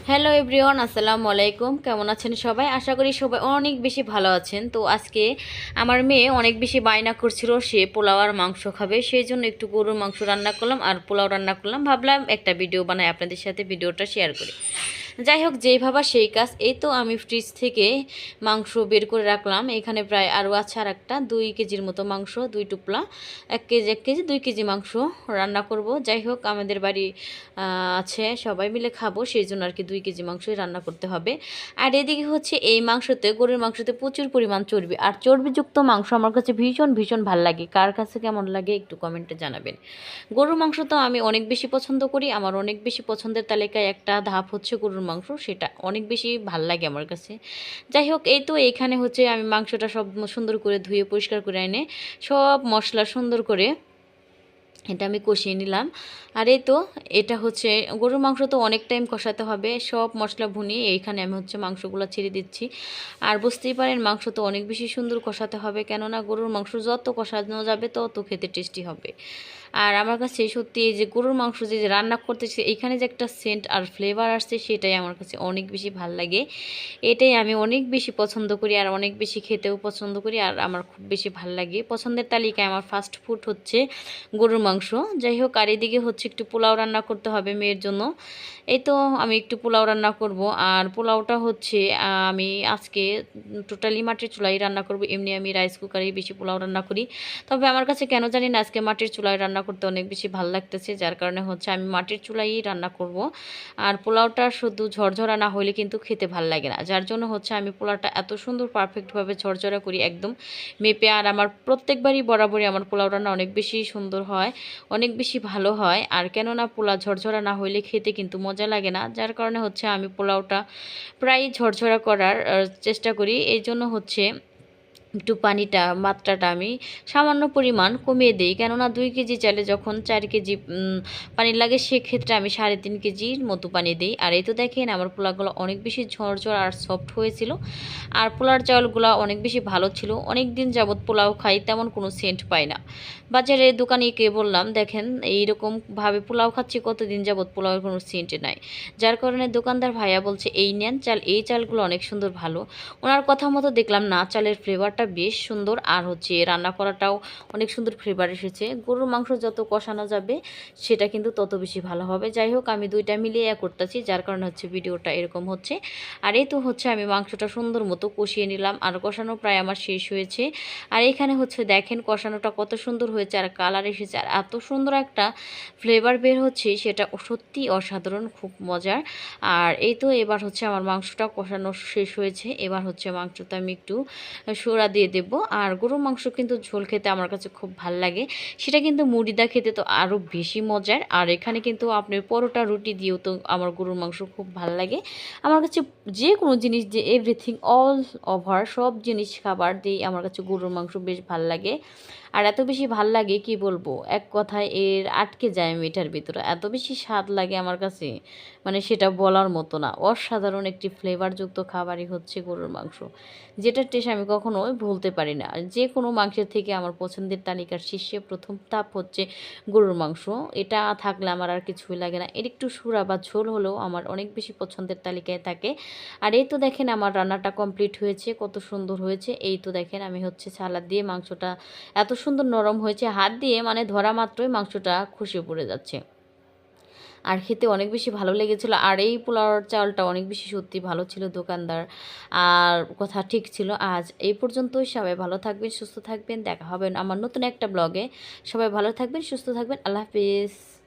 Hello everyone, আসসালামু আলাইকুম। কেমন আছেন সবাই? আশা করি সবাই অনেক বেশি ভালো আছেন। তো আজকে আমার মেয়ে অনেক বেশি বায়না করছিল, সে পোলাও আর মাংস খাবে। সেই জন্য একটু গরুর মাংস রান্না করলাম আর পোলাও রান্না করলাম। ভাবলাম একটা ভিডিও বানাই, আপনাদের সাথে ভিডিওটা শেয়ার করি। যাই হোক, যেই ভাবা সেই কাজ। এই তো আমি ফ্রিজ থেকে মাংস বের করে রাখলাম। এখানে প্রায় আরও আছে আর একটা 2 কেজির মতো মাংস, 2 টুকরা, 1 কেজি 2 কেজি মাংস রান্না করব। যাই হোক, আমাদের বাড়ি আছে, সবাই মিলে খাবো, সেই জন্য আর কি 2 কেজি মাংসই রান্না করতে হবে। আর এদিকে হচ্ছে এই মাংসতে, গরুর মাংসতে প্রচুর পরিমাণ চর্বি, আর চর্বিযুক্ত মাংস আমার কাছে ভীষণ ভীষণ ভাল লাগে। কার কাছে কেমন লাগে একটু কমেন্টে জানাবেন। গরুর মাংস তো আমি অনেক বেশি পছন্দ করি। আমার অনেক বেশি পছন্দের তালিকায় একটা ধাপ হচ্ছে গরুর মাংস, সেটা অনেক বেশি ভাল লাগে আমার কাছে। যাই হোক, এই তো এইখানে হচ্ছে আমি মাংসটা সব সুন্দর করে ধুয়ে পরিষ্কার করে এনে সব মশলা সুন্দর করে এটা আমি কষিয়ে নিলাম। আর এই তো, এটা হচ্ছে গরুর মাংস, তো অনেক টাইম কষাতে হবে। সব মশলা ভুনিয়ে এইখানে আমি হচ্ছে মাংসগুলো ছেড়ে দিচ্ছি। আর বুঝতেই পারেন, মাংস তো অনেক বেশি সুন্দর কষাতে হবে, কেননা গরুর মাংস যত কষানো যাবে তত খেতে টেস্টি হবে। আর আমার কাছে সত্যি এই যে গরুর মাংস যে রান্না করতেছে, এইখানে যে একটা সেন্ট আর ফ্লেভার আসছে, সেটাই আমার কাছে অনেক বেশি ভাল লাগে। এটাই আমি অনেক বেশি পছন্দ করি আর অনেক বেশি খেতেও পছন্দ করি, আর আমার খুব বেশি ভাল লাগে। পছন্দের তালিকায় আমার ফাস্ট ফুড হচ্ছে গরুর মাংস। যাই হোক, আর এদিকে হচ্ছে একটু পোলাও রান্না করতে হবে মেয়ের জন্য। এই তো আমি একটু পোলাও রান্না করব। আর পোলাওটা হচ্ছে আমি আজকে টোটালি মাটির চুলাই রান্না করব। এমনি আমি রাইস কুকারেই বেশি পোলাও রান্না করি, তবে আমার কাছে কেন জানি না আজকে মাটির চুলায় রান্না করতে অনেক বেশি ভালো লাগতেছে, যার কারণে হচ্ছে আমি মাটির চুলাই রান্না করব। আর পোলাওটা শুধু ঝরঝরা না হলে কিন্তু খেতে ভাল লাগে না, যার জন্য হচ্ছে আমি পোলাওটা এত সুন্দর পারফেক্টভাবে ঝরঝরা করি একদম মেপে। আর আমার প্রত্যেকবারই বরাবরই আমার পোলাও রান্না অনেক বেশি সুন্দর হয়, অনেক বেশি ভালো হয়। আর কেননা পোলাও ঝরঝরা না হইলে খেতে কিন্তু মজা লাগে না, যার কারণে হচ্ছে আমি পোলাওটা প্রায় ঝরঝরা করার চেষ্টা করি। এই জন্য হচ্ছে একটু পানিটা মাত্রাটা আমি সামান্য পরিমাণ কমিয়ে দিই, কেননা 2 কেজি চালে যখন 4 কেজি পানি লাগে, সেক্ষেত্রে আমি 3.5 কেজির মতো পানি দিই। আর এই তো দেখেন, আমার পোলাগুলো অনেক বেশি ঝরঝর আর সফট হয়েছিল। আর পোলার চাউলগুলো অনেক বেশি ভালো ছিল। অনেক দিন যাবৎ পোলাও খাই, তেমন কোনো সেন্ট পাই না। বাজারে দোকানিকে বললাম, দেখেন এইরকমভাবে পোলাও খাচ্ছি কতদিন যাবৎ, পোলাওয়ের কোনো সেন্ট নাই। যার কারণে দোকানদার ভাইয়া বলছে, এই নেন চাল, এই চালগুলো অনেক সুন্দর ভালো। ওনার কথা মতো দেখলাম না, চালের ফ্লেভারটা বেশ সুন্দর, আর হচ্ছে রান্না করাটাও অনেক সুন্দর ফ্লেভার এসেছে। গরুর মাংস যত কষানো যাবে সেটা কিন্তু তত বেশি ভালো হবে। যাই হোক, আমি দুইটা মিলিয়ে করতেছি, যার কারণে হচ্ছে ভিডিওটা এরকম হচ্ছে। আর এই তো হচ্ছে আমি মাংসটা সুন্দর মতো কষিয়ে নিলাম, আর কষানো প্রায় আমার শেষ হয়েছে। আর এখানে হচ্ছে দেখেন কষানোটা কত সুন্দর হয়েছে, আর কালার এসেছে, আর এত সুন্দর একটা ফ্লেভার বের হচ্ছে, সেটা সত্যি অসাধারণ, খুব মজার। আর এই তো এবার হচ্ছে আমার মাংসটা কষানো শেষ হয়েছে। এবার হচ্ছে মাংসটা আমি একটু সোড়া দিয়ে দেব। আর গরুর মাংস কিন্তু ঝোল খেতে আমার কাছে খুব ভাল লাগে, সেটা কিন্তু মুড়ি দা খেতে তো আরও বেশি মজার। আর এখানে কিন্তু আপনার পরোটা রুটি দিয়েও তো আমার গরুর মাংস খুব ভাল লাগে। আমার কাছে যে কোনো জিনিস, যে এভরিথিং অল ওভার সব জিনিস খাবার দিয়ে আমার কাছে গরুর মাংস বেশ ভাল লাগে। আর এত বেশি ভাল লাগে কি বলবো, এক কথায় এর আটকে যায় আমি এটার ভিতরে, এত বেশি স্বাদ লাগে আমার কাছে, মানে সেটা বলার মতো না। অসাধারণ একটি ফ্লেভারযুক্ত খাবারই হচ্ছে গরুর মাংস, যেটার টেস্ট আমি কখনোই ভুলতে পারি না। আর যে কোনো মাংসের থেকে আমার পছন্দের তালিকার শীর্ষে প্রথম ধাপ হচ্ছে গরুর মাংস। এটা থাকলে আমার আর কিছুই লাগে না, এর একটু সুরা বা ঝোল হলেও আমার অনেক বেশি পছন্দের তালিকায় থাকে। আর এই তো দেখেন আমার রান্নাটা কমপ্লিট হয়েছে, কত সুন্দর হয়েছে। এই তো দেখেন আমি হচ্ছে সালাদ দিয়ে মাংসটা এত সুন্দর নরম হয়েছে, হাত দিয়ে মানে ধরা মাত্রই মাংসটা খসে পড়ে যাচ্ছে। আর খেতে অনেক বেশি ভালো লেগেছিলো। আর এই পোলাওর চালটা অনেক বেশি সত্যি ভালো ছিল, দোকানদার আর কথা ঠিক ছিল। আজ এই পর্যন্তই, সবাই ভালো থাকবেন, সুস্থ থাকবেন, দেখা হবে আমার নতুন একটা ব্লগে। সবাই ভালো থাকবেন, সুস্থ থাকবেন, আল্লাহ হাফিজ।